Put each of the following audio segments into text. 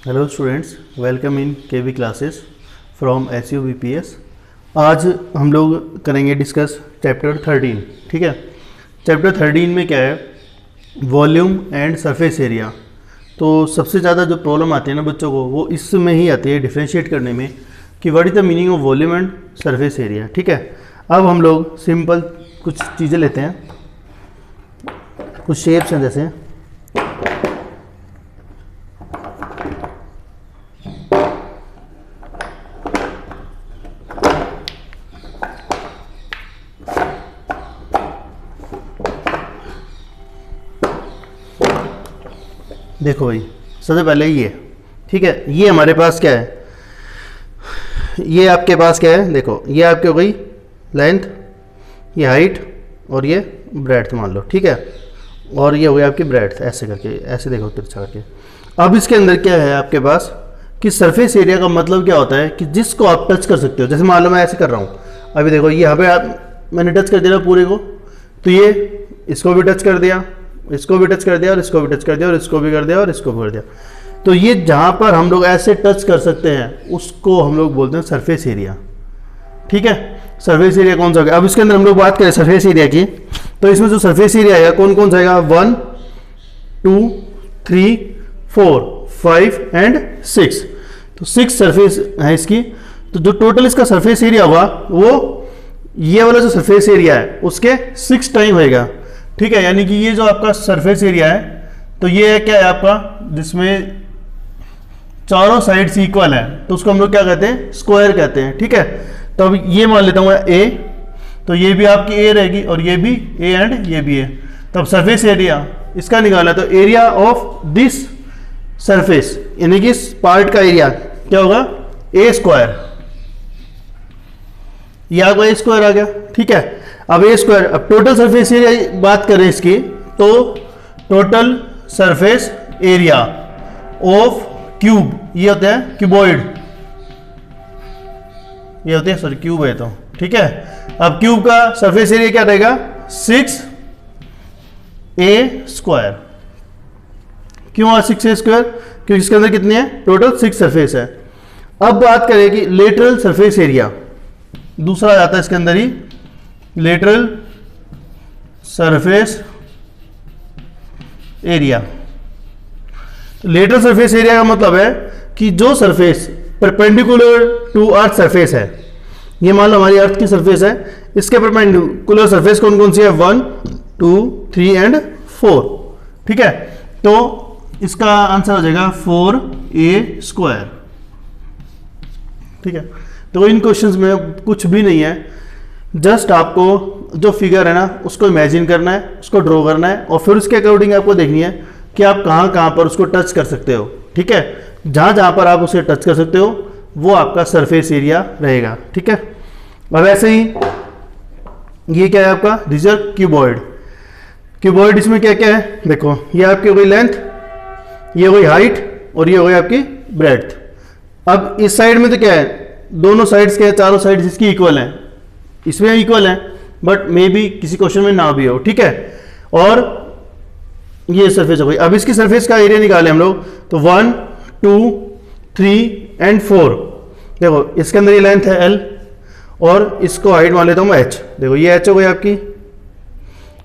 Hello students, welcome in KV classes from SU BPS। आज हम लोग करेंगे डिस्कस चैप्टर 13। ठीक है, चैप्टर 13 में क्या है, वॉल्यूम एंड सरफेस एरिया। तो सबसे ज़्यादा जो प्रॉब्लम आती है ना बच्चों को, वो इसमें ही आती है डिफ्रेंशिएट करने में कि what is the meaning of volume and surface area. ठीक है, अब हम लोग सिंपल कुछ चीज़ें लेते हैं, कुछ शेप्स हैं जैसे देखो भाई, सबसे पहले ये, ठीक है, ये हमारे पास क्या है, ये आपके पास क्या है, देखो ये आपकी हो गई लेंथ, ये हाइट और ये ब्रेड्थ मान लो। ठीक है, और ये हो गई आपकी ब्रेड्थ, ऐसे करके, ऐसे देखो तिरछा करके। अब इसके अंदर क्या है आपके पास कि सरफेस एरिया का मतलब क्या होता है कि जिसको आप टच कर सकते हो। जैसे मान लो मैं ऐसे कर रहा हूँ, अभी देखो ये यहाँ पे मैंने टच कर दिया पूरे को, तो ये इसको भी टच कर दिया, इसको भी टच कर दिया, और इसको भी टच कर दिया, और इसको भी कर दिया, और इसको भी कर दिया। तो ये जहाँ पर हम लोग ऐसे टच कर सकते हैं उसको हम लोग बोलते हैं सरफेस एरिया। ठीक है, सरफेस एरिया कौन सा हो गया। अब इसके अंदर हम लोग बात करें सरफेस एरिया की, तो इसमें जो सरफेस एरिया है कौन कौन सा आएगा, 1 2 3 4 5 एंड 6। तो 6 सरफेस है इसकी। तो जो टोटल इसका सरफेस एरिया होगा वो ये वाला जो सरफेस एरिया है उसके 6 टाइम होएगा। ठीक है, यानी कि ये जो आपका सरफेस एरिया है, तो ये क्या है आपका, जिसमें चारों साइड्स इक्वल है, तो उसको हम लोग क्या कहते हैं, स्क्वायर कहते हैं। ठीक है, तो अब ये मान लेता हूँ ए, तो ये भी आपकी ए रहेगी और ये भी ए एंड ये भी ए। तो अब सरफेस एरिया इसका निकाला, तो एरिया ऑफ दिस सरफेस यानी कि इस पार्ट का एरिया क्या होगा, ए स्क्वायर। ये आपका ए स्क्वायर आ गया। ठीक है, अब ए स्क्वायर, अब टोटल सरफेस एरिया बात करें इसकी, तो total surface area of cube, ये होता है क्यूबॉइड, ये होते हैं, सॉरी क्यूब है तो। ठीक है, अब क्यूब का सरफेस एरिया क्या रहेगा, 6a स्क्वायर। क्यों 6a स्क्वायर, क्योंकि इसके अंदर कितने हैं, टोटल 6 सरफेस है। अब बात करें कि लेटरल सरफेस एरिया, दूसरा आता है इसके अंदर ही, lateral surface area. Lateral surface area का मतलब है कि जो surface perpendicular to earth surface है, ये मान लो हमारी अर्थ की सरफेस है, इसके परपेंडिकुलर सरफेस कौन कौन सी है, 1 2 3 एंड 4। ठीक है, तो इसका आंसर हो जाएगा 4a स्क्वायर। ठीक है, तो इन क्वेश्चंस में कुछ भी नहीं है, जस्ट आपको जो फिगर है ना उसको इमेजिन करना है, उसको ड्रॉ करना है, और फिर उसके अकॉर्डिंग आपको देखनी है कि आप कहाँ कहाँ पर उसको टच कर सकते हो। ठीक है, जहाँ जहाँ पर आप उसे टच कर सकते हो वो आपका सरफेस एरिया रहेगा। ठीक है, अब ऐसे ही ये क्या है आपका, रिजर्व क्यूबॉइड। क्यूबॉइड इसमें क्या क्या है, देखो ये आपकी हो गई लेंथ, ये हो गई हाइट, और ये हो गई आपकी ब्रेड्थ। अब इस साइड में तो क्या है, दोनों साइड्स क्या है, चारों साइड्स इसकी इक्वल हैं, इसमें इक्वल है, बट मे बी किसी क्वेश्चन में ना भी हो। ठीक है, और ये सरफेस हो गई। अब इसकी सरफेस का एरिया निकाले हम लोग, तो 1 2 3 एंड 4। देखो इसके अंदर ये लेंथ है l, और इसको हाइट मान लेता हूँ मैं h। देखो ये h हो गई आपकी,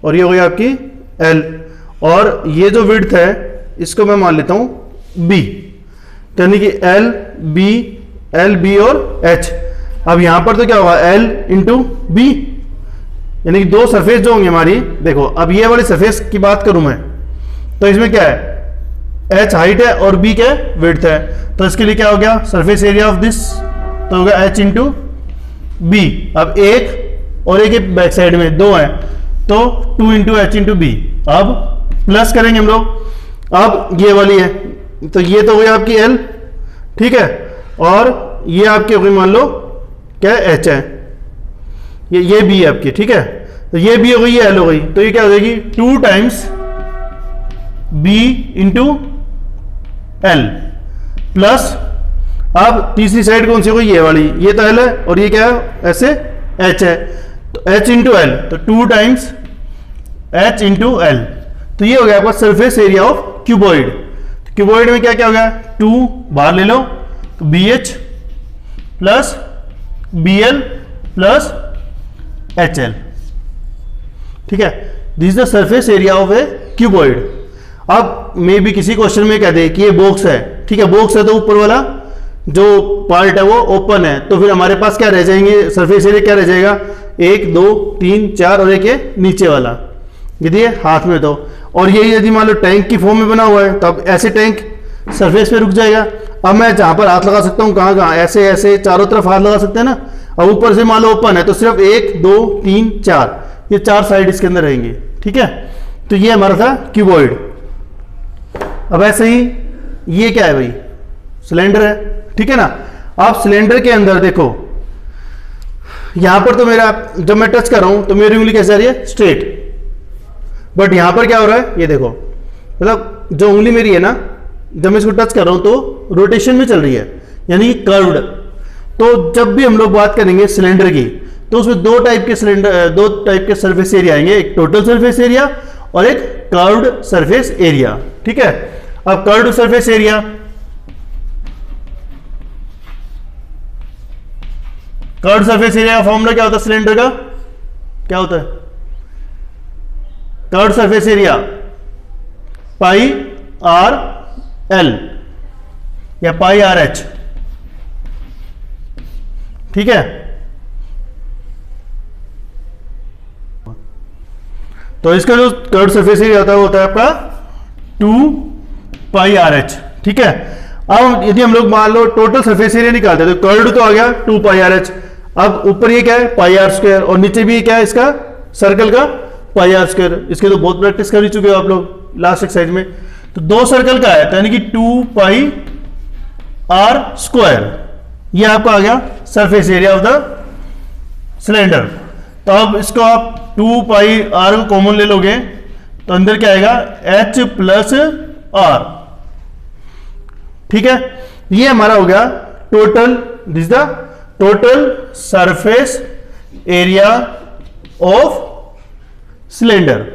और ये हो गई आपकी l, और ये जो विड्थ है इसको मैं मान लेता हूँ b, यानी कि l b और h। अब यहां पर तो क्या होगा, l इंटू बी, यानी कि दो सरफेस जो होंगे हमारी। देखो अब ये वाली सरफेस की बात करूं मैं, तो इसमें क्या है, h हाइट है और b क्या है, विड्थ है। तो इसके लिए क्या हो गया, सरफेस एरिया ऑफ दिस तो होगा h इंटू बी। अब एक और एक बैक साइड में 2 है, तो 2 इंटू एच इंटू बी। अब प्लस करेंगे हम लोग, अब ये वाली है, तो ये तो हुई आपकी l। ठीक है, और ये आपकी हो गई मान लो क्या है, h है, ये b है आपकी। ठीक है, तो ये b हो गई, ये l हो गई, तो ये क्या हो जाएगी, 2 times b into l plus, अब तीसरी साइड कौन सी हो गई, ये वाली, ये तो l है, और ये क्या है, ऐसे h है, तो h इंटू l, तो 2 टाइम्स h इंटू l। तो ये हो गया आपका surface area of cuboid. Cuboid में क्या क्या हो गया, 2 बाहर ले लो तो BH plus BL plus HL, ठीक है। This is the surface area of A cuboid. अब मे भी किसी क्वेश्चन में कह दे कि ये बॉक्स है, ठीक है, बॉक्स है तो ऊपर वाला जो पार्ट है वो ओपन है, तो फिर हमारे पास क्या रह जाएंगे, सरफेस एरिया क्या रह जाएगा, 1 2 3 4 और एक ये नीचे वाला, यदि ये हाथ में तो, और यही यदि मान लो टैंक की फॉर्म में बना हुआ है तो अब ऐसे टैंक सरफेस पे रुक जाएगा। अब मैं जहां पर हाथ लगा सकता हूं, कहां कहां, ऐसे ऐसे चारों तरफ हाथ लगा सकते हैं ना। अब ऊपर से मान लो ओपन है तो सिर्फ 1 2 3 4 ये 4 साइड इसके अंदर रहेंगे, ठीक है। तो ये हमारा था क्यूबॉइड। अब ऐसे ही ये क्या है भाई, सिलेंडर है, ठीक है ना। आप सिलेंडर के अंदर देखो, यहां पर तो मेरा जब मैं टच कर रहा हूं तो मेरी उंगली कैसे आ रही है, स्ट्रेट, बट यहां पर क्या हो रहा है, ये देखो, मतलब जो उंगली मेरी है ना, जब मैं इसको टच कर रहा हूं तो रोटेशन में चल रही है, यानी कर्व्ड। तो जब भी हम लोग बात करेंगे सिलेंडर की तो उसमें दो टाइप के सरफेस एरिया आएंगे, एक टोटल सरफेस एरिया और एक कर्व्ड सरफेस एरिया, ठीक है। अब curved surface area, curved surface area का फॉर्मूला क्या होता है सिलेंडर का, क्या होता है, curved surface area pi R L या पाई आर एच, ठीक है। तो इसका जो कर्व्ड सरफेस एरिया होता है वो होता है आपका 2 पाई आर एच, ठीक है। अब यदि हम लोग मान लो टोटल सरफेस एरिया निकालते हैं तो कर्व्ड तो आ गया 2 पाई आर एच, अब ऊपर ये क्या है पाई आर स्क्वायर, और नीचे भी क्या है इसका सर्कल का पाई आर स्क्वायर। इसके तो बहुत प्रैक्टिस कर ही चुके हो आप लोग लास्ट एक्सरसाइज में। तो 2 सर्कल का है तो यानी कि 2 पाई आर स्क्वायर, ये आपका आ गया surface area of the cylinder. तो अब इसको आप 2 पाई आर को कॉमन ले लोगे तो अंदर क्या आएगा, H प्लस आर, ठीक है। ये हमारा हो गया total, this the total surface area of cylinder.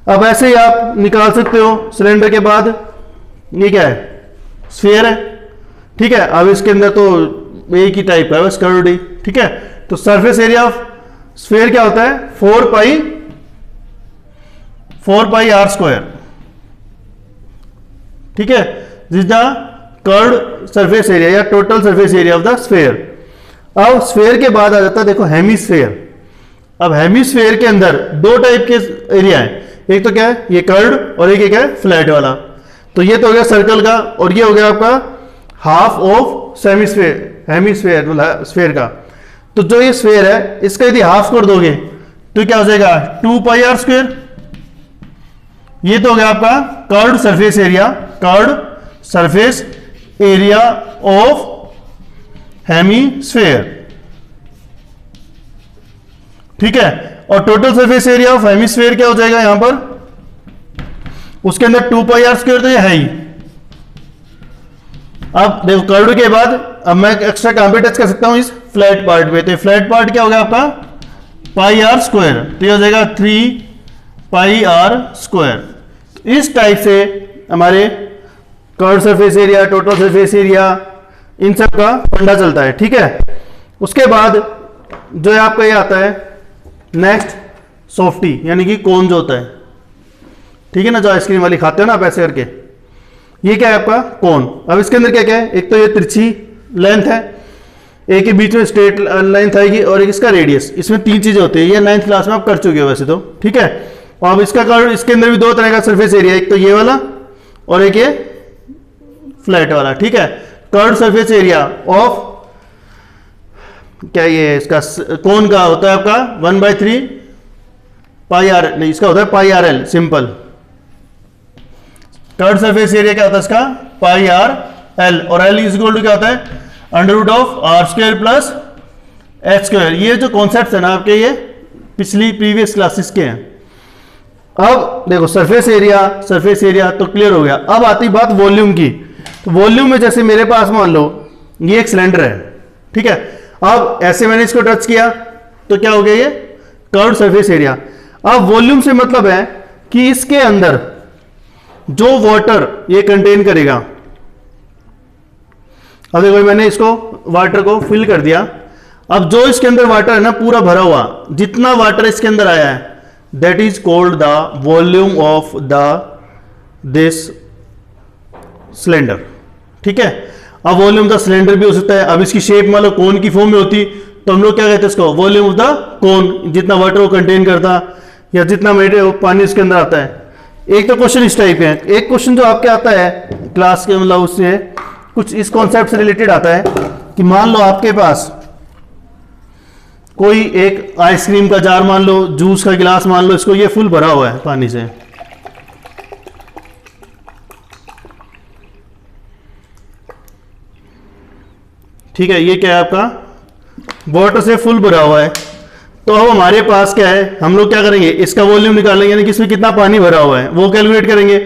अब ऐसे ही आप निकाल सकते हो सिलेंडर के बाद, ये क्या है, स्फीयर है, ठीक है। अब इसके अंदर तो एक ही टाइप का है बस कर्व्ड ही, ठीक है। तो सरफेस एरिया ऑफ स्फीयर क्या होता है, 4 पाई आर स्क्वायर, ठीक है। This the curved surface area या total surface area of the sphere. अब स्फीयर के बाद आ जाता है देखो हेमीस्फीयर। अब हेमीस्फीयर के अंदर 2 टाइप के एरिया है, एक तो क्या है ये कर्व्ड और एक क्या है फ्लैट वाला। तो ये तो हो गया सर्कल का, और ये हो गया आपका हाफ ऑफ सेमीस्फीयर, हेमीस्फीयर स्फीयर का। तो जो ये स्फीयर है इसका यदि हाफ कर दोगे तो क्या हो जाएगा 2 पाई आर स्क्वायर। ये तो हो गया आपका curved surface area, curved surface area of hemisphere, ठीक है। और total surface area of hemisphere क्या हो जाएगा यहां पर, उसके अंदर 2 पाई आर स्क्वायर तो ये है ही। अब देखो कर्व्ड के बाद अब मैं एक्स्ट्रा कहां पे टच कर सकता हूं, इस फ्लैट पार्ट पे। तो फ्लैट पार्ट क्या होगा आपका पाई आर स्क्वायर, तो ये हो जाएगा 3 पाई आर स्क्वायर। इस टाइप से हमारे curved surface area, total surface area, इन सब का फंडा चलता है, ठीक है। उसके बाद जो है आपका ये आता है नेक्स्ट सॉफ्टी, यानी कि कोन जो होता है, ठीक है ना, जो आइसक्रीम वाली खाते हो ना आप ऐसे करके, ये क्या है आपका कोन। अब इसके अंदर क्या क्या है, एक तो ये तिरछी लेंथ है, एक के बीच में स्ट्रेट लेंथ आएगी, और एक इसका रेडियस। इसमें 3 चीजें होती है, ये 9th क्लास में आप कर चुके हो वैसे तो, ठीक है। और अब इसका कर्व, इसके अंदर भी 2 तरह का सरफेस एरिया, एक तो ये वाला और एक ये फ्लैट वाला, ठीक है। कर्व्ड सरफेस एरिया ऑफ क्या ये इसका कोन का होता है आपका 1/3 पाई आर, नहीं इसका होता है pi R L, simple. Curved surface area क्या होता है इसका पाई आर एल, और एल इज इक्वल टू क्या होता है under of R square plus H square. ये जो कॉन्सेप्ट है ना आपके, ये पिछली प्रीवियस क्लासेस के हैं। अब देखो सरफेस एरिया तो क्लियर हो गया। अब आती बात वॉल्यूम की। तो वॉल्यूम में जैसे मेरे पास मान लो ये एक सिलेंडर है, ठीक है। अब ऐसे मैंने इसको टच किया तो क्या हो गया ये कर्व्ड सरफेस एरिया। अब वॉल्यूम से मतलब है कि इसके अंदर जो वाटर ये कंटेन करेगा, अब देखो मैंने इसको वाटर को फिल कर दिया, अब जो इसके अंदर वाटर है ना पूरा भरा हुआ, जितना वाटर इसके अंदर आया है that is called the volume of the this cylinder. ठीक है, अब वॉल्यूम द सिलेंडर भी हो सकता है। अब इसकी शेप मान लो कोन की फॉर्म में होती तो हम लोग क्या कहते हैं इसको, वॉल्यूम ऑफ द कोन, जितना वाटर वो कंटेन करता या जितना पानी इसके अंदर आता है। एक तो क्वेश्चन इस टाइप है, एक क्वेश्चन जो आपके आता है क्लास के मतलब उससे कुछ इस कॉन्सेप्ट से रिलेटेड आता है कि मान लो आपके पास कोई एक आइसक्रीम का जार मान लो, जूस का गिलास मान लो, इसको ये फुल भरा हुआ है पानी से। ठीक है, ये क्या है आपका वाटर से फुल भरा हुआ है। तो अब हमारे पास क्या है, हम लोग क्या करेंगे, इसका वॉल्यूम निकालेंगे, यानी कि इसमें कितना पानी भरा हुआ है वो कैलकुलेट करेंगे।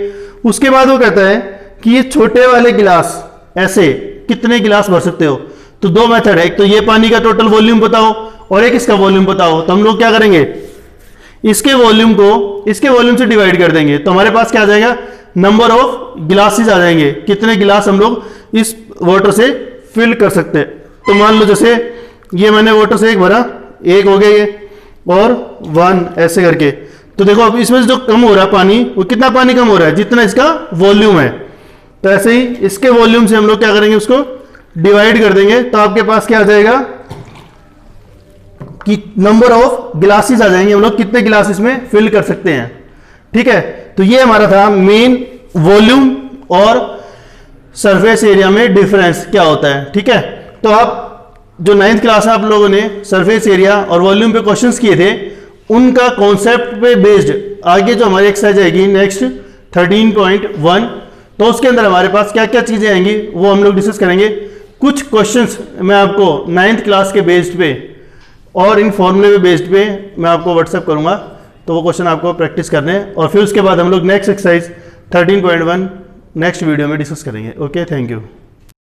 उसके बाद वो कहता है कि ये छोटे वाले गिलास ऐसे कितने गिलास भर सकते हो। तो दो मेथड है, एक तो ये पानी का टोटल वॉल्यूम बताओ और एक इसका वॉल्यूम बताओ। तो हम लोग क्या करेंगे, इसके वॉल्यूम को इसके वॉल्यूम से डिवाइड कर देंगे, तो हमारे पास क्या आ जाएगा, नंबर ऑफ गिलासेस आ जाएंगे, कितने गिलास हम लोग इस वाटर से फिल कर सकते हैं। तो मान लो जैसे ये मैंने वाटर से एक भरा, एक हो गया ये और 1 ऐसे करके। तो देखो अब इसमें जो कम हो रहा है पानी, वो कितना पानी कम हो रहा है, जितना इसका वॉल्यूम है। तो ऐसे ही इसके वॉल्यूम से हम लोग क्या करेंगे, उसको डिवाइड कर देंगे। तो आपके पास क्या आ जाएगा कि नंबर ऑफ गिलासेस आ जाएंगे, हम लोग कितने गिलास इसमें फिल कर सकते हैं। ठीक है, तो ये हमारा था मेन वॉल्यूम और सरफेस एरिया में डिफरेंस क्या होता है। ठीक है, तो आप जो 9th क्लास में आप लोगों ने सरफेस एरिया और वॉल्यूम पे क्वेश्चंस किए थे, उनका कॉन्सेप्ट पे बेस्ड आगे जो हमारी एक्सरसाइज आएगी नेक्स्ट 13.1, तो उसके अंदर हमारे पास क्या क्या चीजें आएंगी वो हम लोग डिस्कस करेंगे। कुछ क्वेश्चंस मैं आपको 9th क्लास के बेस्ड पे और इन फॉर्मूले पे बेस्ड पे मैं आपको व्हाट्सएप करूंगा, तो वो क्वेश्चन आपको प्रैक्टिस करने हैं। और फिर उसके बाद हम लोग नेक्स्ट एक्सरसाइज 13.1 नेक्स्ट वीडियो में डिस्कस करेंगे। Okay, thank you.